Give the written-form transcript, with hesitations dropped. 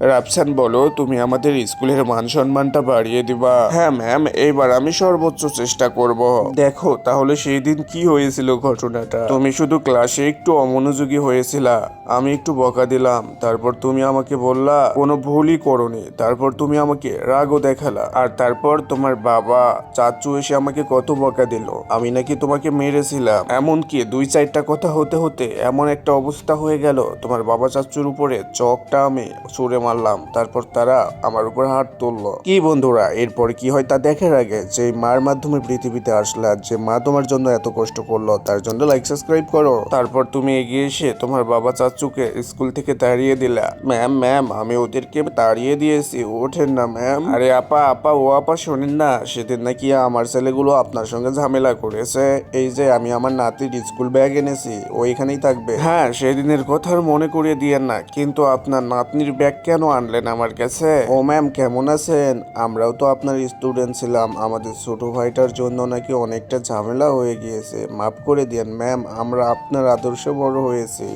রাফসান, বলো তুমি আমাদের স্কুলের মান সম্মানটা বাড়িয়ে দিবা? হ্যাঁ ম্যাম, এইবার আমি সর্বোচ্চ চেষ্টা করব। দেখো তাহলে সেই দিন কি হয়েছিল ঘটনাটা। তুমি শুধু ক্লাসে একটু অমনোযোগী হয়েছিলা, আমি একটু বকা দিলাম, তারপর তুমি আমাকে বললা কোনো ভুলই করোনি, তারপর তুমি আমাকে রাগও দেখালা, আর তারপর তোমার বাবা চাচু এসে আমাকে কত বকা দিল, আমি নাকি তোমাকে মেরেছিলাম। এমনকি 2-4টা কথা হতে হতে এমন একটা অবস্থা হয়ে গেল, তোমার বাবা চাচুর উপরে চকটা আমি ছুঁড়ে মারলাম, তারপর তারা আমার উপর হাত তুললো। কি বন্ধুরা, এরপর কি হয় তা দেখার আগে যে মার মাধ্যমে পৃথিবীতে আসলে, আর যে মা তোমার জন্য এত কষ্ট করলো তার জন্য লাইক সাবস্ক্রাইব করো। তারপর তুমি এগিয়ে এসে তোমার বাবা চাচুকে স্কুল থেকে তাড়িয়ে দিলা। ম্যাম ম্যাম, আমি ওদেরকে তাড়িয়ে দিয়েছি, ওঠেন না ম্যাম। আরে আপা আপা, ও আপা শোনেন না, সেদিন নাকি আমার ছেলেগুলো আপনার সঙ্গে ঝামেলা করেছে, এই যে আমি আমার নাতির স্কুল ব্যাগ এনেছি, ও এখানেই থাকবে। হ্যাঁ, সেদিনের কথা আর মনে করিয়ে দিয়েন না, কিন্তু আপনার নাতনির ব্যাগ কেন আনলেন আমার কাছে? ও ম্যাম, কেমন আছেন? আমরাও তো আপনার স্টুডেন্ট ছিলাম, আমাদের ছোট ভাইটার জন্য নাকি অনেকটা ঝামেলা হয়ে গিয়েছে, মাফ করে দিয়েন ম্যাম, আমরা আপনার আদর্শে বড় হয়েছি।